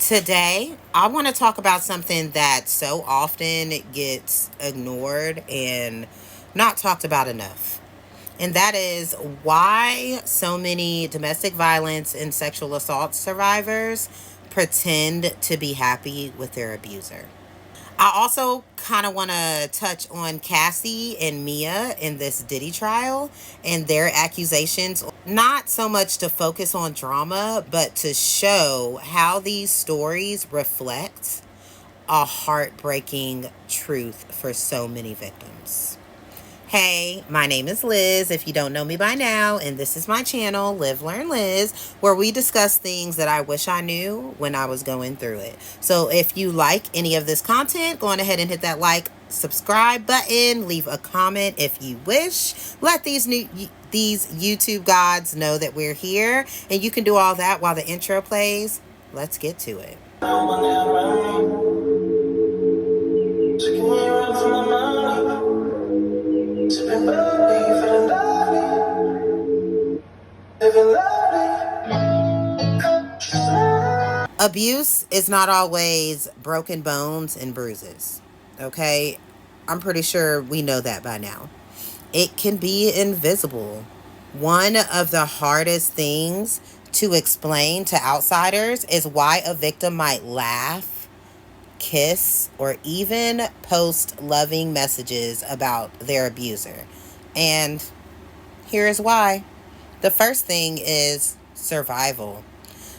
Today, I want to talk about something that so often gets ignored and not talked about enough. And that is why so many domestic violence and sexual assault survivors pretend to be happy with their abuser. I also kind of want to touch on Cassie and Mia in this Diddy trial and their accusations. Not so much to focus on drama, but to show how these stories reflect a heartbreaking truth for so many victims. Hey, my name is Liz, if you don't know me by now, and this is my channel, Live, Learn, Liz, where we discuss things that I wish I knew when I was going through it. So if you like any of this content, go on ahead and hit that like, subscribe button, leave a comment if you wish. Let these YouTube gods know that we're here, and you can do all that while the intro plays. Let's get to it. Abuse is not always broken bones and bruises. Okay? I'm pretty sure we know that by now. It can be invisible. One of the hardest things to explain to outsiders is why a victim might laugh, kiss, or even post loving messages about their abuser. And here's why. The first thing is survival.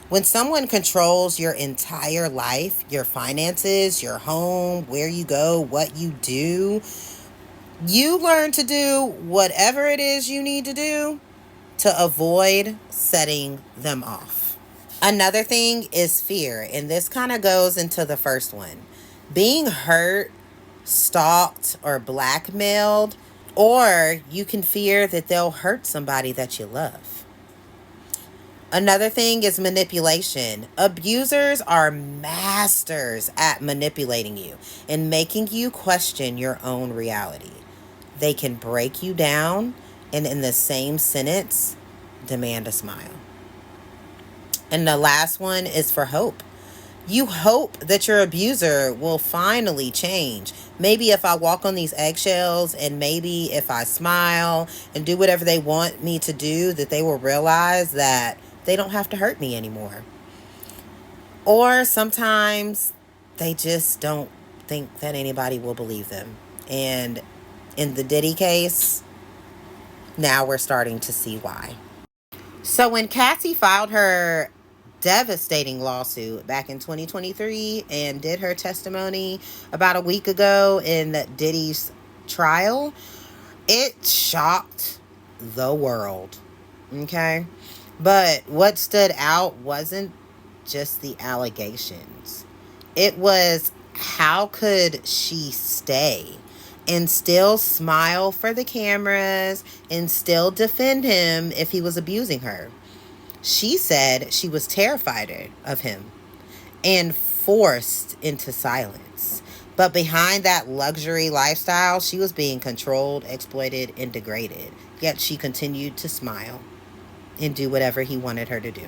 When someone controls your entire life, your finances, your home, where you go, what you do, you learn to do whatever it is you need to do to avoid setting them off. Another thing is fear, and this kind of goes into the first one. Being hurt, stalked, or blackmailed, or you can fear that they'll hurt somebody that you love. Another thing is manipulation. Abusers are masters at manipulating you and making you question your own reality. They can break you down and in the same sentence demand a smile. And the last one is for hope. You hope that your abuser will finally change. Maybe if I walk on these eggshells and maybe if I smile and do whatever they want me to do, that they will realize that they don't have to hurt me anymore. Or sometimes they just don't think that anybody will believe them. And in the Diddy case, now we're starting to see why. So when Cassie filed her devastating lawsuit back in 2023 and did her testimony about a week ago in Diddy's trial, it shocked the world. Okay? But what stood out wasn't just the allegations. It was, how could she stay and still smile for the cameras and still defend him if he was abusing her? She said she was terrified of him and forced into silence. But behind that luxury lifestyle, she was being controlled, exploited, and degraded. Yet she continued to smile and do whatever he wanted her to do.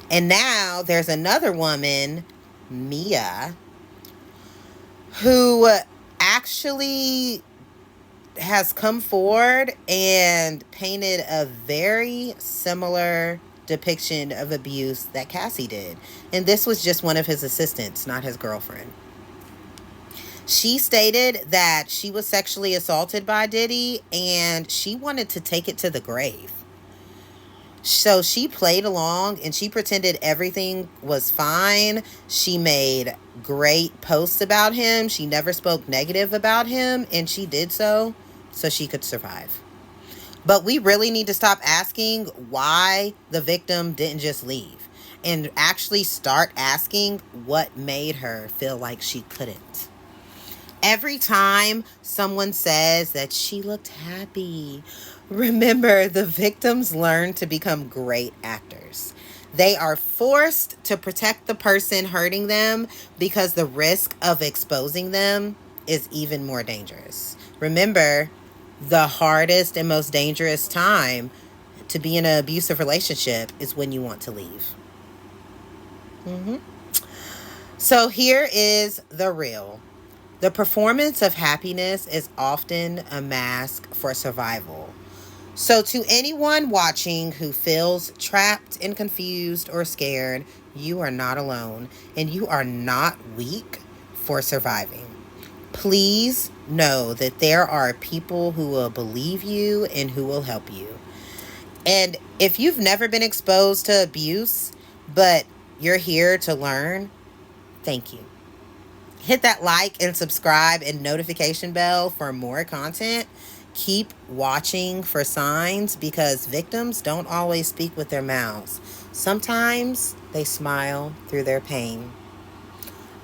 And now there's another woman, Mia, who actually has come forward and painted a very similar depiction of abuse that Cassie did. And this was just one of his assistants, not his girlfriend. She stated that she was sexually assaulted by Diddy and she wanted to take it to the grave. So she played along and she pretended everything was fine. She made great posts about him. She never spoke negative about him, and she did so she could survive. But we really need to stop asking why the victim didn't just leave and actually start asking what made her feel like she couldn't. Every time someone says that she looked happy, remember, the victims learn to become great actors. They are forced to protect the person hurting them because the risk of exposing them is even more dangerous. Remember, the hardest and most dangerous time to be in an abusive relationship is when you want to leave. So here is the real. The performance of happiness is often a mask for survival. So, to anyone watching who feels trapped and confused or scared, you are not alone and you are not weak for surviving. Please know that there are people who will believe you and who will help you. And if you've never been exposed to abuse, but you're here to learn, thank you. Hit that like and subscribe and notification bell for more content. Keep watching for signs because victims don't always speak with their mouths. Sometimes they smile through their pain.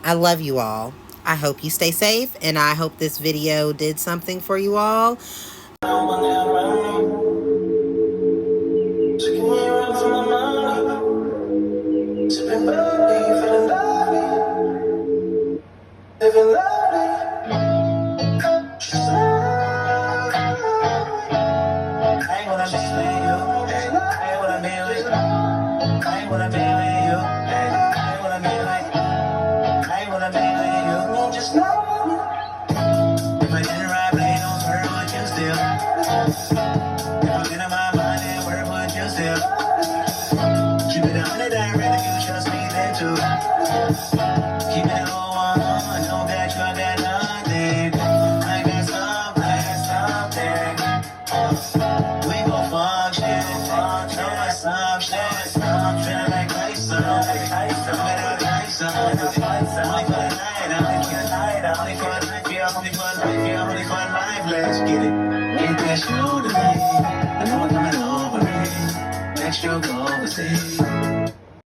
I love you all. I hope you stay safe and I hope this video did something for you all. Living lovely. I ain't wanna be with you. I ain't wanna be with you. I ain't wanna be with you. I ain't wanna be with you. I ain't wanna be with you. Just know if I didn't ride blade on her, would you still? If I get in my mind, then where would you still? Keep it 100 direct, you trust me then too. Keep it all one, know that you got nothing. I got something. We gon' function, doing some shit. Feeling like Tyson, better Tyson. Only for the night, only for the life, yeah, only for life, yeah, only for life. Let's get it. Get that shoe tonight. I know I'm coming over. Next stroke overseas.